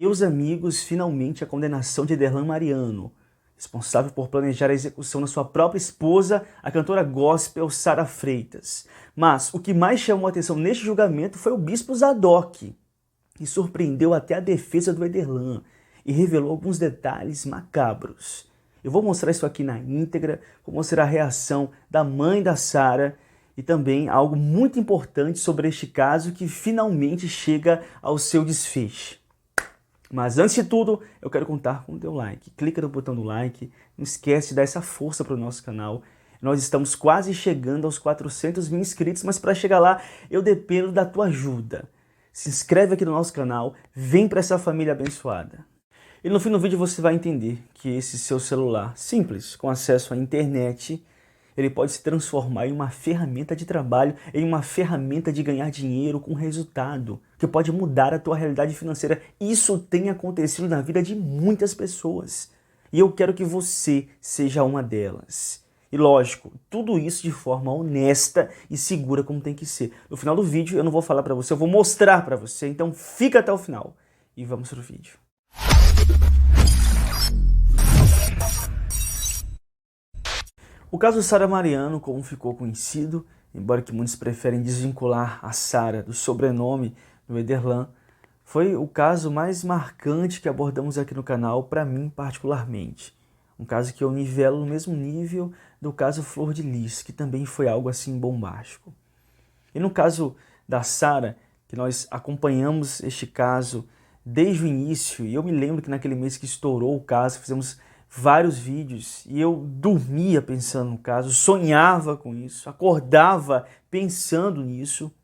Meus amigos, finalmente a condenação de Ederlan Mariano, responsável por planejar a execução da sua própria esposa, a cantora gospel Sara Freitas. Mas o que mais chamou a atenção neste julgamento foi o bispo Zadok, que surpreendeu até a defesa do Ederlan e revelou alguns detalhes macabros. Eu vou mostrar isso aqui na íntegra, vou mostrar a reação da mãe da Sara e também algo muito importante sobre este caso que finalmente chega ao seu desfecho. Mas antes de tudo, eu quero contar com o teu like. Clica no botão do like, não esquece de dar essa força para o nosso canal. Nós estamos quase chegando aos 400 mil inscritos, mas para chegar lá eu dependo da tua ajuda. Se inscreve aqui no nosso canal, vem para essa família abençoada. E no fim do vídeo você vai entender que esse seu celular simples, com acesso à internet, ele pode se transformar em uma ferramenta de trabalho, em uma ferramenta de ganhar dinheiro com resultado, que pode mudar a tua realidade financeira. Isso tem acontecido na vida de muitas pessoas. E eu quero que você seja uma delas. E lógico, tudo isso de forma honesta e segura como tem que ser. No final do vídeo eu não vou falar para você, eu vou mostrar para você. Então fica até o final e vamos pro vídeo. O caso Sara Mariano, como ficou conhecido, embora que muitos preferem desvincular a Sara do sobrenome do Ederlan, foi o caso mais marcante que abordamos aqui no canal, para mim particularmente. Um caso que eu nivelo no mesmo nível do caso Flor de Lis, que também foi algo assim bombástico. E no caso da Sara, que nós acompanhamos este caso desde o início, e eu me lembro que naquele mês que estourou o caso, fizemos vários vídeos e eu dormia pensando no caso, sonhava com isso, acordava pensando nisso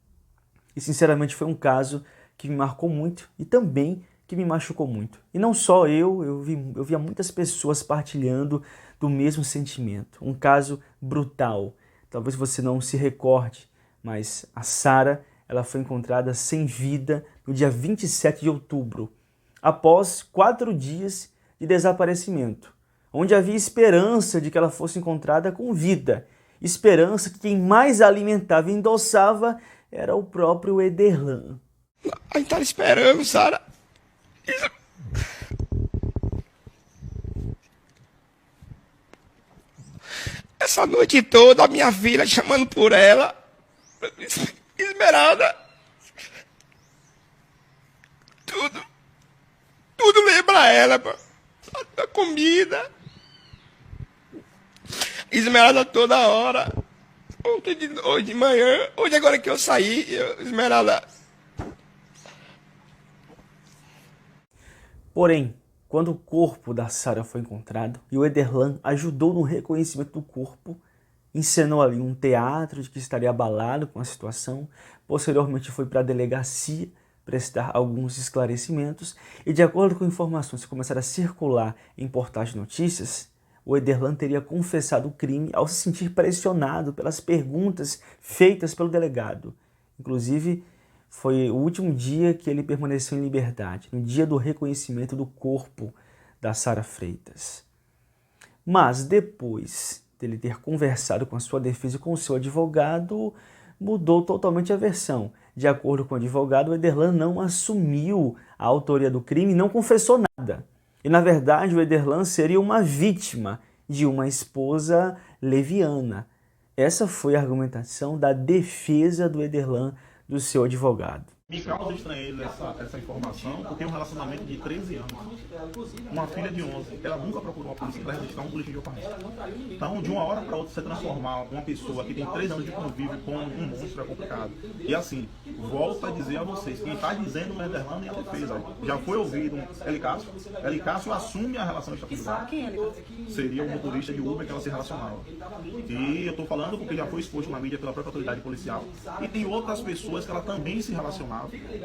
e sinceramente foi um caso que me marcou muito e também que me machucou muito. E não só eu via muitas pessoas partilhando do mesmo sentimento. Um caso brutal. Talvez você não se recorde, mas a Sara, ela foi encontrada sem vida no dia 27 de outubro, após 4 dias de desaparecimento, onde havia esperança de que ela fosse encontrada com vida, esperança que quem mais a alimentava e endossava era o próprio Ederlan. A gente tá esperando, Sara. Essa noite toda, a minha filha chamando por ela. Esmeralda. Tudo lembra ela, pô. A comida. Esmeralda toda hora. Hoje de manhã, hoje agora que eu saí, Esmeralda. Porém, quando o corpo da Sara foi encontrado e o Ederlan ajudou no reconhecimento do corpo, encenou ali um teatro de que estaria abalado com a situação, posteriormente foi para a delegacia prestar alguns esclarecimentos e, de acordo com informações que começaram a circular em portais de notícias, o Ederlan teria confessado o crime ao se sentir pressionado pelas perguntas feitas pelo delegado. Inclusive, foi o último dia que ele permaneceu em liberdade, no dia do reconhecimento do corpo da Sara Freitas. Mas depois dele ter conversado com a sua defesa e com o seu advogado, mudou totalmente a versão. De acordo com o advogado, o Ederlan não assumiu a autoria do crime e não confessou nada. E na verdade o Ederlan seria uma vítima de uma esposa leviana. Essa foi a argumentação da defesa do Ederlan do seu advogado. Me causa estranheza essa informação, porque tem um relacionamento de 13 anos. Uma filha de 11, ela nunca procurou uma polícia para registrar um boletim de ocorrência. Então, de uma hora para outra, você transformar uma pessoa que tem 3 anos de convívio com um monstro é complicado. E assim, volto a dizer a vocês, quem está dizendo o Ederlan é a defesa. Já foi ouvido Eli Cássio assume a relação extraconjugal. Seria o motorista de Uber que ela se relacionava. E eu estou falando porque já foi exposto na mídia pela própria autoridade policial. E tem outras pessoas que ela também se relacionava,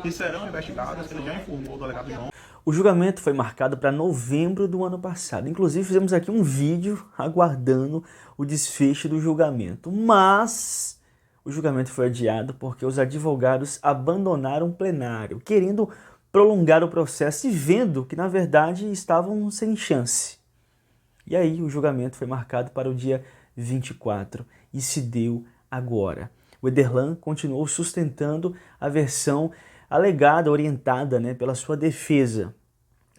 que serão investigadas, ele já informou o delegado João. O julgamento foi marcado para novembro do ano passado. Inclusive fizemos aqui um vídeo aguardando o desfecho do julgamento. Mas o julgamento foi adiado porque os advogados abandonaram o plenário, querendo prolongar o processo e vendo que na verdade estavam sem chance. E aí o julgamento foi marcado para o dia 24 e se deu agora. O Ederlan continuou sustentando a versão alegada, orientada pela sua defesa.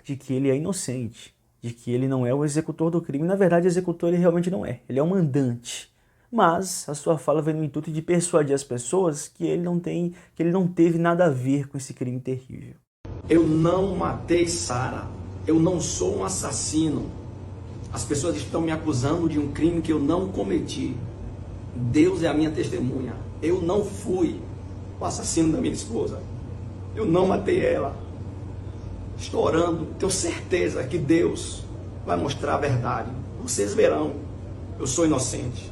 de que ele é inocente, de que ele não é o executor do crime. Na verdade, o executor ele realmente não é, ele é o mandante. Mas a sua fala vem no intuito de persuadir as pessoas que ele não teve nada a ver com esse crime terrível. Eu não matei Sara, eu não sou um assassino. As pessoas estão me acusando de um crime que eu não cometi. Deus é a minha testemunha. Eu não fui o assassino da minha esposa. Eu não matei ela. Estou orando, tenho certeza que Deus vai mostrar a verdade. Vocês verão, eu sou inocente.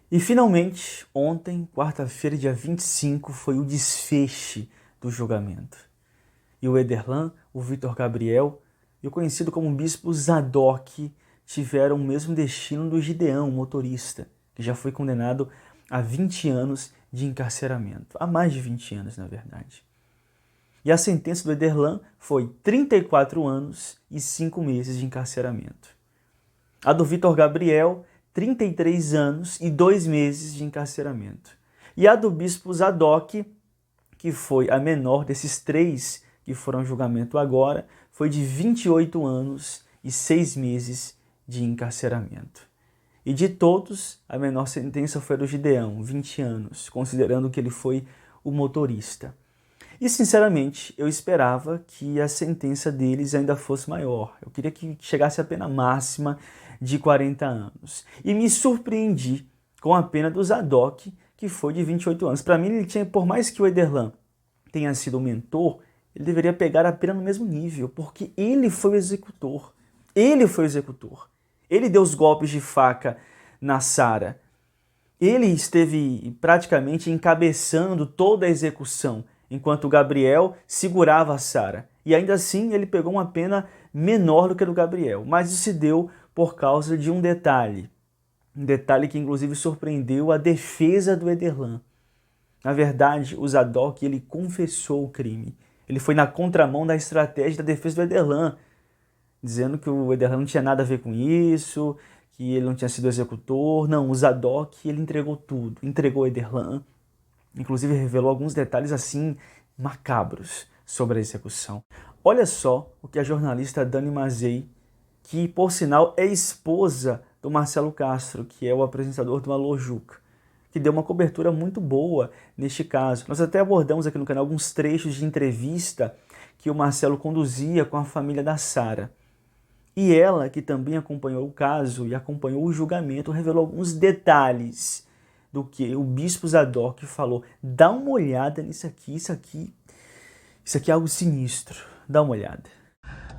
E finalmente, ontem, quarta-feira, dia 25, foi o desfecho do julgamento. E o Ederlan, o Vitor Gabriel e o conhecido como Bispo Zadok tiveram o mesmo destino do Gideão, o motorista, que já foi condenado a 20 anos de encarceramento. A mais de 20 anos, na verdade. E a sentença do Ederlan foi 34 anos e 5 meses de encarceramento. A do Vitor Gabriel, 33 anos e 2 meses de encarceramento. E a do Bispo Zadok, que foi a menor desses 3 que foram ao julgamento agora, foi de 28 anos e 6 meses de encarceramento. E de todos, a menor sentença foi a do Gideão, 20 anos, considerando que ele foi o motorista. E, sinceramente, eu esperava que a sentença deles ainda fosse maior. Eu queria que chegasse a pena máxima de 40 anos. E me surpreendi com a pena do Zadok, que foi de 28 anos. Para mim, ele tinha, por mais que o Ederlan tenha sido o mentor, ele deveria pegar a pena no mesmo nível, porque ele foi o executor. Ele foi o executor. Ele deu os golpes de faca na Sara. Ele esteve praticamente encabeçando toda a execução, enquanto o Gabriel segurava a Sara. E ainda assim ele pegou uma pena menor do que a do Gabriel. Mas isso se deu por causa de um detalhe. Um detalhe que inclusive surpreendeu a defesa do Ederlan. Na verdade, o Zadok ele confessou o crime. Ele foi na contramão da estratégia da defesa do Ederlan, dizendo que o Ederlan não tinha nada a ver com isso, que ele não tinha sido executor. Não, o Zadok ele entregou tudo. Entregou o Ederlan. Inclusive revelou alguns detalhes assim macabros sobre a execução. Olha só o que a jornalista Dani Mazei, que por sinal é esposa do Marcelo Castro, que é o apresentador do Alô Juca, que deu uma cobertura muito boa neste caso. Nós até abordamos aqui no canal alguns trechos de entrevista que o Marcelo conduzia com a família da Sara. E ela, que também acompanhou o caso e acompanhou o julgamento, revelou alguns detalhes do que o Bispo Zadok falou. Dá uma olhada nisso aqui, isso aqui é algo sinistro. Dá uma olhada.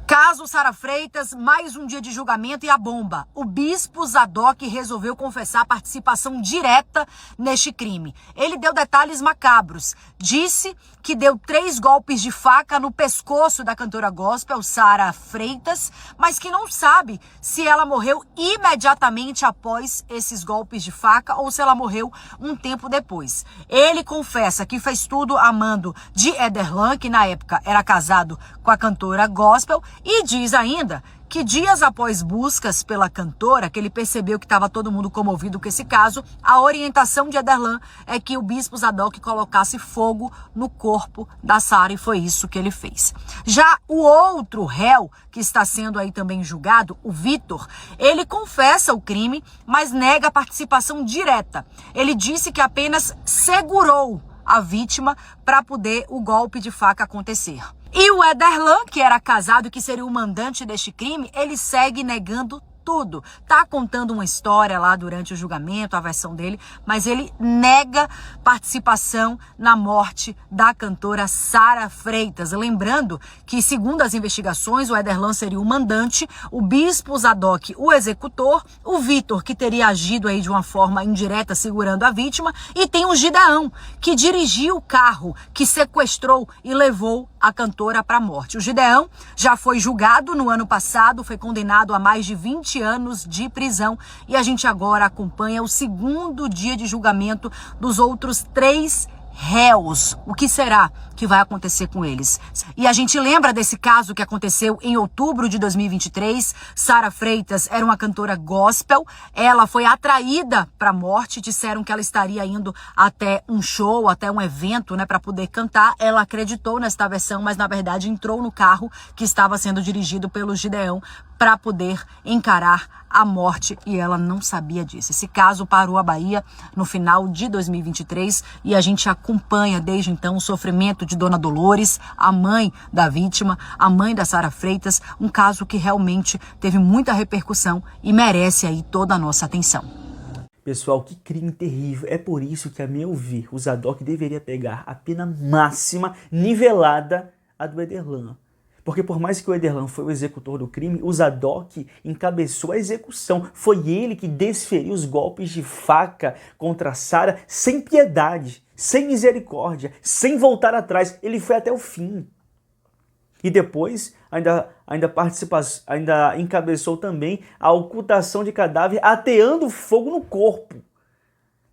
Caso Sara Freitas, mais um dia de julgamento e a bomba. O Bispo Zadok resolveu confessar participação direta neste crime. Ele deu detalhes macabros. Disse que deu 3 golpes de faca no pescoço da cantora gospel Sara Freitas, mas que não sabe se ela morreu imediatamente após esses golpes de faca ou se ela morreu um tempo depois. Ele confessa que fez tudo a mando de Ederlan, que na época era casado com a cantora gospel, e diz ainda que dias após buscas pela cantora, que ele percebeu que estava todo mundo comovido com esse caso, a orientação de Ederlan é que o Bispo Zadok colocasse fogo no corpo da Sara, e foi isso que ele fez. Já o outro réu, que está sendo aí também julgado, o Vitor, ele confessa o crime, mas nega a participação direta. Ele disse que apenas segurou a vítima para poder o golpe de faca acontecer. E o Ederlan, que era casado e que seria o mandante deste crime, ele segue negando tudo. Tá contando uma história lá durante o julgamento, a versão dele, mas ele nega participação na morte da cantora Sara Freitas. Lembrando que, segundo as investigações, o Ederlan seria o mandante, o Bispo Zadok o executor, o Vitor, que teria agido aí de uma forma indireta segurando a vítima, e tem o Gideão, que dirigiu o carro que sequestrou e levou a cantora para a morte. O Gideão já foi julgado no ano passado, foi condenado a mais de 20 anos de prisão, e a gente agora acompanha o segundo dia de julgamento dos outros 3 réus. O que será que vai acontecer com eles? E a gente lembra desse caso que aconteceu em outubro de 2023. Sara Freitas era uma cantora gospel. Ela foi atraída para a morte. Disseram que ela estaria indo até um show, até um evento, né, para poder cantar. Ela acreditou nesta versão, mas na verdade entrou no carro que estava sendo dirigido pelo Gideão para poder encarar a morte, e ela não sabia disso. Esse caso parou a Bahia no final de 2023 e a gente acompanha desde então o sofrimento de Dona Dolores, a mãe da vítima, a mãe da Sara Freitas, um caso que realmente teve muita repercussão e merece aí toda a nossa atenção. Pessoal, que crime terrível. É por isso que, a meu ver, o Zadok deveria pegar a pena máxima nivelada à do Ederlan. Porque por mais que o Ederlan foi o executor do crime, o Zadok encabeçou a execução. Foi ele que desferiu os golpes de faca contra Sara sem piedade, sem misericórdia, sem voltar atrás. Ele foi até o fim. E depois ainda encabeçou também a ocultação de cadáver, ateando fogo no corpo.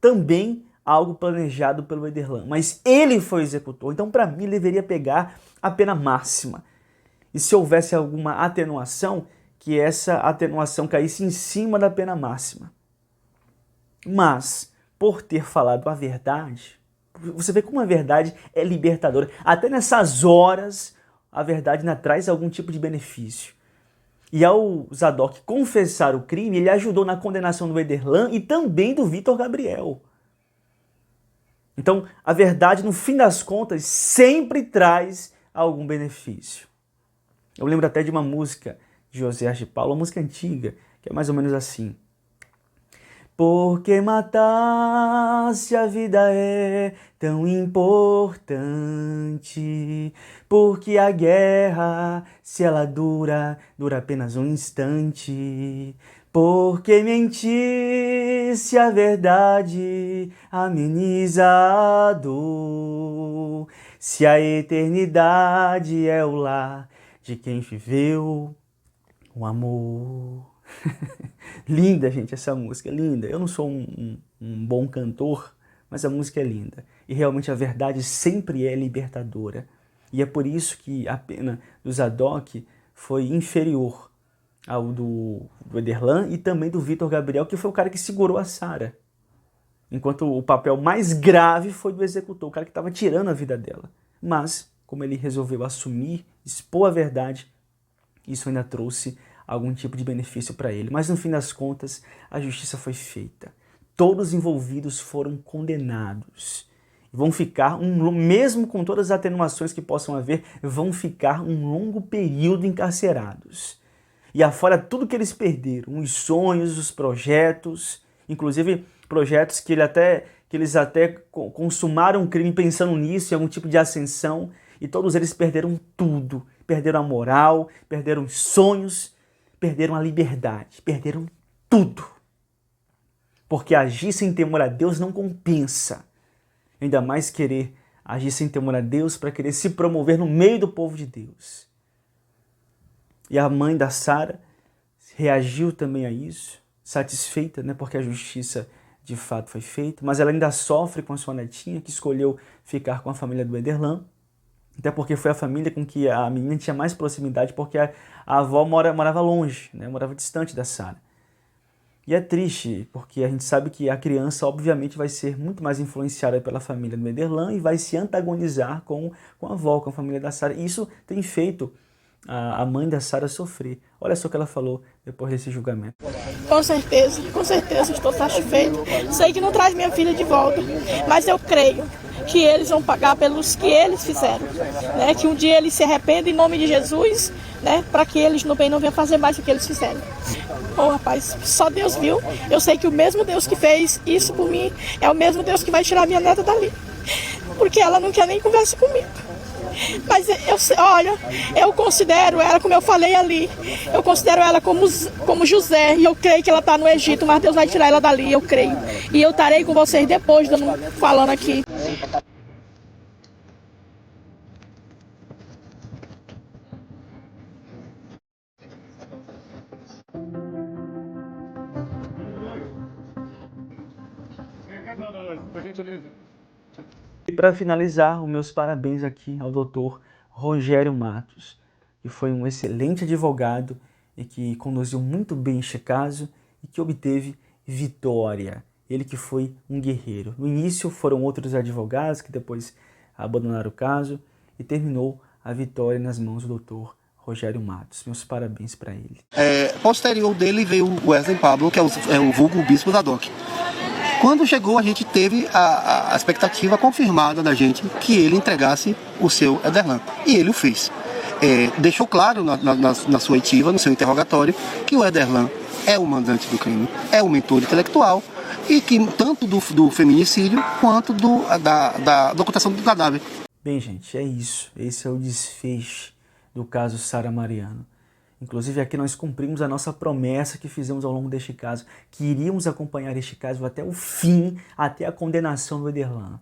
Também algo planejado pelo Ederlan. Mas ele foi o executor. Então, para mim, ele deveria pegar a pena máxima. E se houvesse alguma atenuação, que essa atenuação caísse em cima da pena máxima. Mas, por ter falado a verdade, você vê como a verdade é libertadora. Até nessas horas, a verdade ainda traz algum tipo de benefício. E ao Zadok confessar o crime, ele ajudou na condenação do Ederlan e também do Vitor Gabriel. Então, a verdade, no fim das contas, sempre traz algum benefício. Eu lembro até de uma música de José de Paulo, uma música antiga, que é mais ou menos assim. Porque matar se a vida é tão importante, porque a guerra, se ela dura apenas um instante, porque mentir se a verdade ameniza a dor, se a eternidade é o lar de quem viveu o amor. Linda, gente, essa música, linda. Eu não sou um bom cantor, mas a música é linda. E realmente a verdade sempre é libertadora. E é por isso que a pena do Zadok foi inferior ao do Ederlan e também do Vitor Gabriel, que foi o cara que segurou a Sara. Enquanto o papel mais grave foi do executor, o cara que estava tirando a vida dela. Mas, como ele resolveu assumir, expor a verdade, isso ainda trouxe algum tipo de benefício para ele. Mas no fim das contas, a justiça foi feita. Todos os envolvidos foram condenados. Vão ficar, mesmo com todas as atenuações que possam haver, vão ficar um longo período encarcerados. E afora tudo que eles perderam, os sonhos, os projetos, inclusive projetos que eles até consumaram um crime pensando nisso, em algum tipo de ascensão, e todos eles perderam tudo. Perderam a moral, perderam os sonhos, perderam a liberdade, perderam tudo. Porque agir sem temor a Deus não compensa. Ainda mais querer agir sem temor a Deus para querer se promover no meio do povo de Deus. E a mãe da Sara reagiu também a isso, satisfeita, né, porque a justiça de fato foi feita, mas ela ainda sofre com a sua netinha, que escolheu ficar com a família do Ederlan, até porque foi a família com que a menina tinha mais proximidade, porque a avó morava longe, né, morava distante da Sara. E é triste, porque a gente sabe que a criança, obviamente, vai ser muito mais influenciada pela família do Ederlan e vai se antagonizar com a avó, com a família da Sara. E isso tem feito a mãe da Sara sofrer. Olha só o que ela falou depois desse julgamento. Com certeza, estou satisfeita. Sei que não traz minha filha de volta, mas eu creio que eles vão pagar pelos que eles fizeram, né? Que um dia eles se arrependam em nome de Jesus, né? Para que eles no bem não venham fazer mais o que eles fizeram. Oh, rapaz, só Deus viu. Eu sei que o mesmo Deus que fez isso por mim é o mesmo Deus que vai tirar minha neta dali, porque ela não quer nem conversa comigo. Mas eu considero ela, como eu falei ali, eu considero ela como José, e eu creio que ela está no Egito, mas Deus vai tirar ela dali, eu creio. E eu estarei com vocês depois, falando aqui. para finalizar, os meus parabéns aqui ao Dr. Rogério Matos, que foi um excelente advogado e que conduziu muito bem este caso e que obteve vitória. Ele que foi um guerreiro. No início foram outros advogados que depois abandonaram o caso e terminou a vitória nas mãos do Dr. Rogério Matos. Meus parabéns para ele. Posterior dele veio o Wesley Pablo, que é o vulgo Bispo Zadok. Quando chegou, a gente teve a expectativa confirmada da gente que ele entregasse o seu Ederlan. E ele o fez. Deixou claro na sua oitiva, no seu interrogatório, que o Ederlan é o mandante do crime, é o mentor intelectual, e que tanto do feminicídio quanto da ocultação do cadáver. Bem, gente, é isso. Esse é o desfecho do caso Sara Mariano. Inclusive, aqui nós cumprimos a nossa promessa que fizemos ao longo deste caso, que iríamos acompanhar este caso até o fim, até a condenação do Ederlan.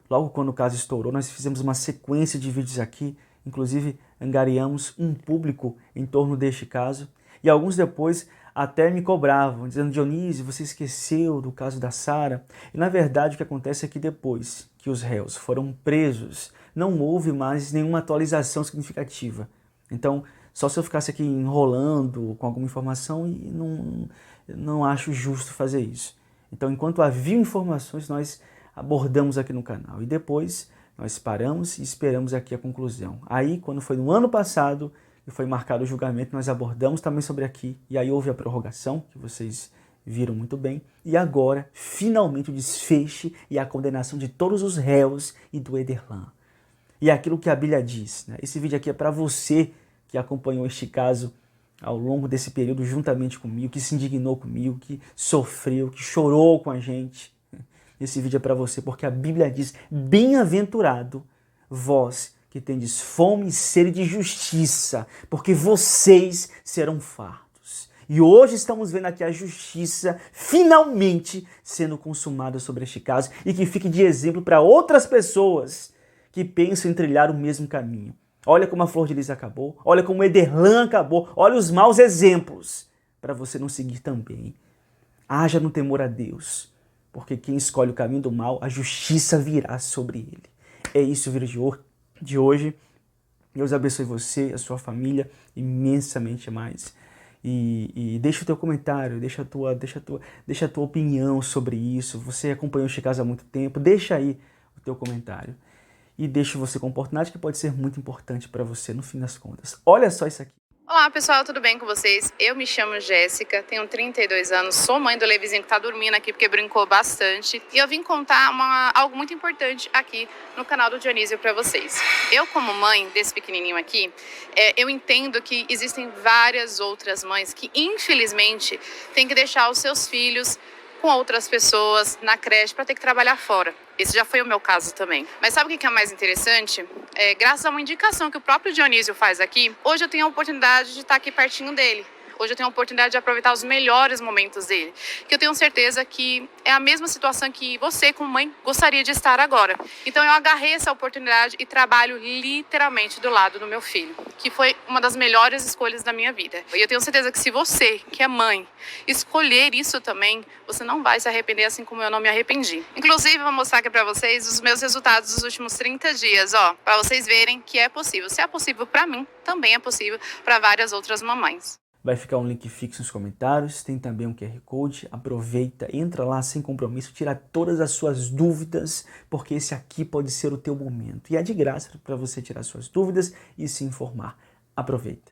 Logo quando o caso estourou, nós fizemos uma sequência de vídeos aqui, inclusive angariamos um público em torno deste caso, e alguns depois até me cobravam, dizendo: Dionísio, você esqueceu do caso da Sara? E na verdade o que acontece é que depois que os réus foram presos, não houve mais nenhuma atualização significativa. Então, só se eu ficasse aqui enrolando com alguma informação, e não acho justo fazer isso. Então, enquanto havia informações, nós abordamos aqui no canal. E depois nós paramos e esperamos aqui a conclusão. Aí, quando foi no ano passado, e foi marcado o julgamento, nós abordamos também sobre aqui, e aí houve a prorrogação, que vocês viram muito bem, e agora, finalmente, o desfecho e a condenação de todos os réus e do Ederlan. E é aquilo que a Bíblia diz, né? Esse vídeo aqui é para você que acompanhou este caso ao longo desse período juntamente comigo, que se indignou comigo, que sofreu, que chorou com a gente. Esse vídeo é para você, porque a Bíblia diz: bem-aventurado vós que tendes fome e sede de justiça, porque vocês serão fartos. E hoje estamos vendo aqui a justiça finalmente sendo consumada sobre este caso, e que fique de exemplo para outras pessoas que pensam em trilhar o mesmo caminho. Olha como a Flor de Lis acabou, olha como o Ederlan acabou, olha os maus exemplos para você não seguir também. Haja no temor a Deus, porque quem escolhe o caminho do mal, a justiça virá sobre ele. É isso o vídeo de hoje. Deus abençoe você, a sua família, imensamente mais. E deixa o teu comentário, deixa a tua opinião sobre isso. Você acompanhou este caso há muito tempo, deixa aí o teu comentário. E deixa você com uma oportunidade que pode ser muito importante para você no fim das contas. Olha só isso aqui. Olá pessoal, tudo bem com vocês? Eu me chamo Jéssica, tenho 32 anos, sou mãe do Levizinho que tá dormindo aqui porque brincou bastante. E eu vim contar algo muito importante aqui no canal do Dionísio para vocês. Eu, como mãe desse pequenininho aqui, eu entendo que existem várias outras mães que infelizmente têm que deixar os seus filhos com outras pessoas na creche para ter que trabalhar fora. Esse já foi o meu caso também. Mas sabe o que é mais interessante? Graças a uma indicação que o próprio Dionísio faz aqui, hoje eu tenho a oportunidade de estar aqui pertinho dele. Hoje eu tenho a oportunidade de aproveitar os melhores momentos dele. Que eu tenho certeza que é a mesma situação que você, como mãe, gostaria de estar agora. Então eu agarrei essa oportunidade e trabalho literalmente do lado do meu filho, que foi uma das melhores escolhas da minha vida. E eu tenho certeza que se você, que é mãe, escolher isso também, você não vai se arrepender assim como eu não me arrependi. Inclusive, vou mostrar aqui pra vocês os meus resultados dos últimos 30 dias, ó, pra vocês verem que é possível. Se é possível pra mim, também é possível pra várias outras mamães. Vai ficar um link fixo nos comentários, tem também um QR Code, aproveita, entra lá sem compromisso, tira todas as suas dúvidas, porque esse aqui pode ser o teu momento. E é de graça para você tirar suas dúvidas e se informar. Aproveita.